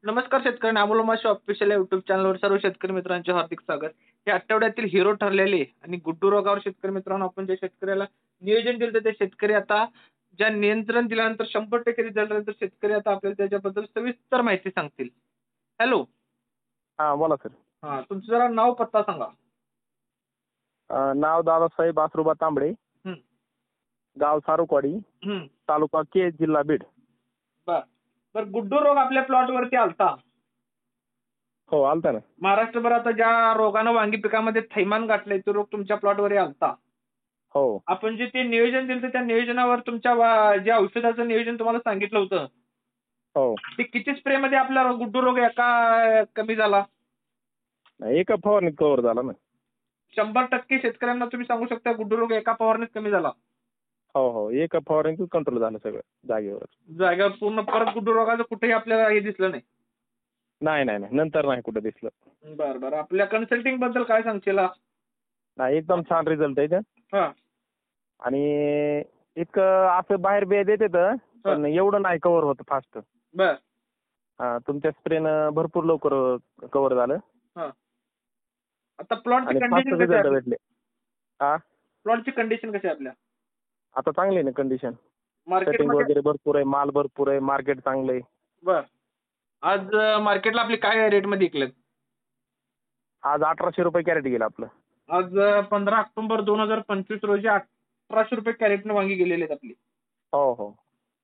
नमस्कार शेतकरी अमोल माशी ऑफिशियल युट्यूब चॅनलवर सर्व शेतकरी मित्रांचे हार्दिक स्वागत. हे आठवड्यातील हिरो ठरलेले आणि गुड्डू रोगावर शेतकरी मित्रांनो आपण ज्या शेतकऱ्याला नियोजन दिलं होतं ते शेतकरी आता ज्या नियंत्रण दिल्यानंतर 100% रिझल्ट आल्यानंतर शेतकरी आता आपल्याला त्याच्याबद्दल सविस्तर माहिती सांगतील. हॅलो. हां, बोला सर. तुमचं जरा नाव पत्ता सांगा. नाव दादासाहेब आसरुबा तांबडे, हं, गाव सारुकवाडी, हं. तालुका केज, जिल्हा बीड. बर गुड्डू रोग आपल्या प्लॉटवरती आलता. हो, आलता ना. महाराष्ट्रभर आता ज्या रोगानं वांगी पिकामध्ये थैमान गाठलंय तो रोग तुमच्या प्लॉटवर आलता. हो, आपण जे ते नियोजन दिलं होतं त्या नियोजनावर तुमच्या जे औषधाचं नियोजन तुम्हाला सांगितलं होतं हो. ते किती स्प्रे मध्ये आपला गुड्डू रोग एका कमी झाला? नाही, एका फवारणीत कव्हर झाला ना. 100% शेतकऱ्यांना तुम्ही सांगू शकता गुड्डू रोग एका फवारणीत कमी झाला. हो, हो. एका फवारणीतच कंट्रोल झालं सगळं जागेवर. जागेवर पूर्ण परत गुड्डू रोगाचं कुठेही आपल्याला हे दिसलं नाही. नाही, नाही, नाही. नंतर नाही कुठं दिसलं. बरं आपल्या कन्सल्टिंग बद्दल काय सांगशील? नाही, एकदम छान रिझल्ट आहे इथं. हा आणि इतकं असं बाहेर बिया देतात पण एवढं नाही कव्हर होतं फास्ट. बर तुमच्या स्प्रेनं भरपूर लवकर कव्हर झालं हा आता प्लॉटची आणि फास्ट कंडिशन कशी रिझल्ट आहे? भेटले. हा, प्लॉटची कंडिशन कशी आहे आपल्या आता चांगली आहे ना कंडिशन. सेटिंग मार्केटमध्ये? वगैरे भरपूर आहे, माल भरपूर आहे, मार्केट चांगलं आहे. बर आज मार्केटला आपली काय रेट मध्ये विकलेत? आज 1800 रुपये कॅरेट गेलं आपलं. आज 15 ऑक्टोबर 2025 रोजी 1800 रुपये कॅरेटने वांगी गेलेले आहेत आपली. हो, हो.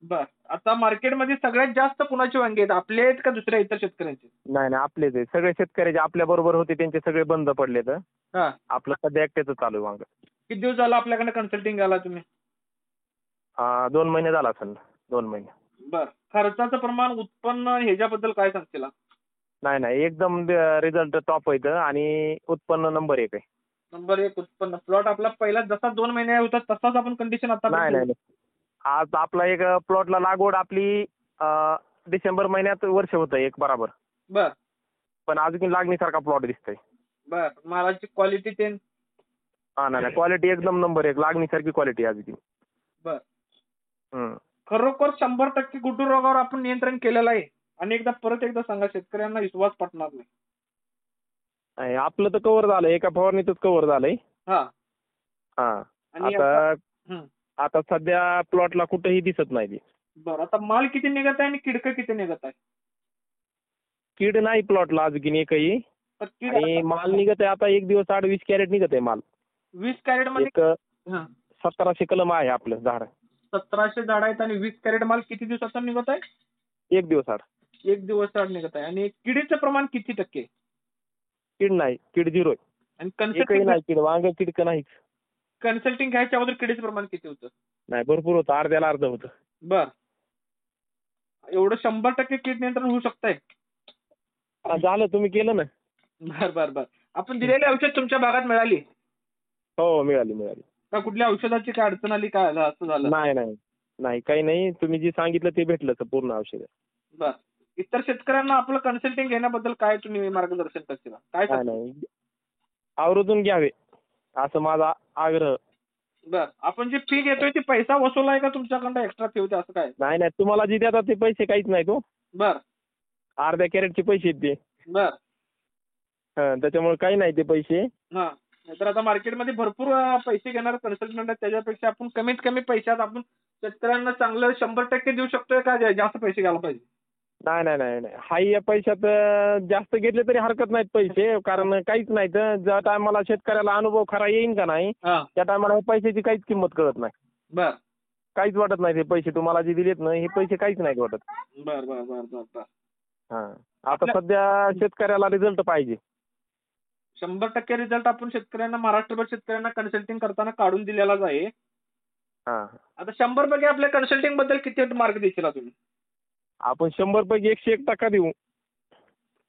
बर आता मार्केटमध्ये सगळ्यात जास्त कुणाची वांगी आहेत, आपले आहेत का दुसऱ्या इतर शेतकऱ्यांचे? नाही, नाही, आपलेच आहे. सगळे शेतकरी जे आपल्या बरोबर होते त्यांचे सगळे बंद पडलेत. हा आपलं सध्या एकट्याचं चालू आहे वांग. किती दिवस झाला आपल्याकडे कन्सल्टिंग आला तुम्ही? 2 महिने झाला असेल. 2 महिने. बर खर्चाचं प्रमाण उत्पन्न ह्याच्याबद्दल काय सांगशील? नाही, नाही, एकदम रिझल्ट टॉप आहे आणि उत्पन्न नंबर 1 आहे. नंबर एक उत्पन्न. प्लॉट आपला पहिला जसा 2 महिने होता तसाच आपण कंडिशन आता नाही, नाही, नाही. आज आपला एक प्लॉटला लागवड आपली डिसेंबर महिन्यात वर्ष होतं एक बराबर. बर पण अजून लागणीसारखा प्लॉट दिसतोय. बर मालाची क्वालिटी ते? नाही, क्वालिटी एकदम नंबर 1, लागणीसारखी क्वालिटी अजून. बर हं. खरोखर 100% गुड्डू रोगावर आपण नियंत्रण केलेलं आहे. आणि परत एकदा सांगा, शेतकऱ्यांना विश्वास पटणार नाही. नाही, आपलं तर कव्हर झालंय, एका फवारणीतच कव्हर झालंय. हा हा. आणि आता आता सध्या प्लॉटला कुठेही दिसत नाही ती. बरं आता माल किती निघत आहे आणि किडकं किती निघत आहे? कीड नाही प्लॉटला अजून एकही. तर कीड आणि माल निघत आहे आता 1 दिवस आड 20 कॅरेट निघत आहे माल. 20 कॅरेट मध्ये? एक 1700 कलम आहे आपलं झाड. 1700 झाड आहेत आणि 20 कॅरेट माल किती दिवसाचा निघत आहे? 1 दिवस आड. 1 दिवस आड निघत आहे. आणि किडीचं प्रमाण किती टक्के? कीड नाही, कीड 0 आहे. आणि एकही नाही कीड, वांग किडकं नाहीच. कन्सल्टिंग घ्यायच्या अगोदर किडीचं प्रमाण किती होतं? नाही, भरपूर होतं, अर्ध्याला अर्ध होतं. बर एवढं 100% कीड नियंत्रण होऊ शकतंय? झालं, तुम्ही केलं ना. बर आपण दिलेली औषध तुमच्या भागात मिळाली? हो, मिळाली. का कुठल्या औषधाची काय अडचण आली, काय झालं, असं झालं? नाही, काही नाही. तुम्ही जे सांगितलं ते भेटलं पूर्ण औषध. बर इतर शेतकऱ्यांना आपलं कन्सल्टिंग घेण्याबद्दल काय तुम्ही मार्गदर्शन करशील? काय नाही, आवर्जून घ्यावे असं माझा आग्रह. बर आपण जे फी घेतोय ती पैसा वसूल आहे का तुमच्याकडनं एक्स्ट्रा फी होते, असं काय? नाही, तुम्हाला जे देतात ते पैसे काहीच नाही. तो बर अर्ध्या कॅरेटचे पैसे आहेत ते. बर त्याच्यामुळे काही नाही ते पैसे. हा तर आता मार्केटमध्ये भरपूर पैसे घेणार कन्सल्टंट आहेत, त्याच्यापेक्षा आपण कमीत कमी पैशात आपण शेतकऱ्यांना चांगलं 100% देऊ शकतोय का जास्त पैसे घ्यायला पाहिजे? नाही. हाई या पैशात जास्त घेतले तरी हरकत नाहीत पैसे, कारण काहीच नाही. तर ज्या टायमाला शेतकऱ्याला अनुभव खरा येईन का नाही त्या टायमाला पैशाची काहीच किंमत कळत नाही. बर काहीच वाटत नाही ते पैसे तुम्हाला जे दिलेत ना, हे पैसे काहीच नाहीत वाटत. बर आता सध्या शेतकऱ्याला रिझल्ट पाहिजे. 100% रिझल्ट आपण शेतकऱ्यांना, महाराष्ट्रभर शेतकऱ्यांना कन्सल्टिंग करताना काढून दिलेलाच आहे. आता 100 पैकी आपल्या कन्सल्टिंग बद्दल किती मार्क देशील तुम्ही? आपण 100 पैकी 101% देऊ.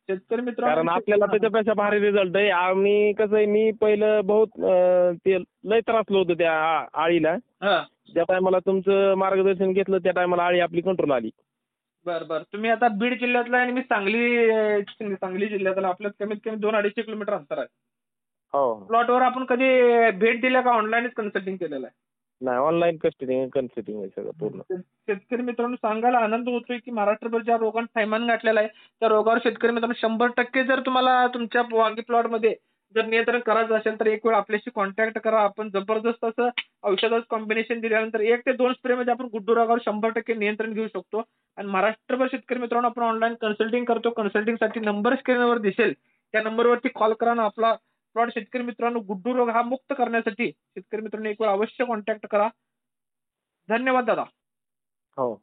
शेतकरी मित्रांनो, कारण आपल्याला त्याच्यापेक्षा भारी रिझल्ट आहे. आम्ही कसं आहे, मी पहिलं बहुत ते लय त्रासलो होतो त्या आळीला. ज्या टायमाला तुमचं मार्गदर्शन घेतलं त्या टायमाला आळी आपली कंट्रोल आली. बर तुम्ही आता बीड जिल्ह्यातला आणि मी सांगली जिल्ह्यातला, आपल्यात कमीत कमी 200-250 किलोमीटर अंतर आहे. हो. प्लॉटवर आपण कधी भेट दिल्या का ऑनलाईनच कन्सल्टिंग केलेलं आहे? नाही, ऑनलाईन कन्सल्टिंग आहे सगळं पूर्ण. शेतकरी मित्रांनो, सांगायला आनंद होतोय की महाराष्ट्रभर ज्या रोगांना थैमान घातलेला आहे त्या रोगावर शेतकरी मित्रांनो 100% जर तुम्हाला तुमच्या वांगी प्लॉटमध्ये जर नियंत्रण करायचं असेल तर एक वेळ आपल्याशी कॉन्टॅक्ट करा. आपण जबरदस्त असं औषधाचं कॉम्बिनेशन दिल्यानंतर 1 ते 2 स्प्रे मध्ये आपण गुड्डू रोगावर 100% नियंत्रण घेऊ शकतो. आणि महाराष्ट्रभर शेतकरी मित्रांनो आपण ऑनलाईन कन्सल्टिंग करतो. कन्सल्टिंगसाठी नंबर स्क्रीनवर दिसेल त्या नंबरवरती कॉल करा आणि आपला प्लॉट शेतकरी मित्रांनो गुड्डू रोग हा मुक्त करण्यासाठी शेतकरी मित्रांनो एक वेळ अवश्य कॉन्टॅक्ट करा. धन्यवाद दादा. हो.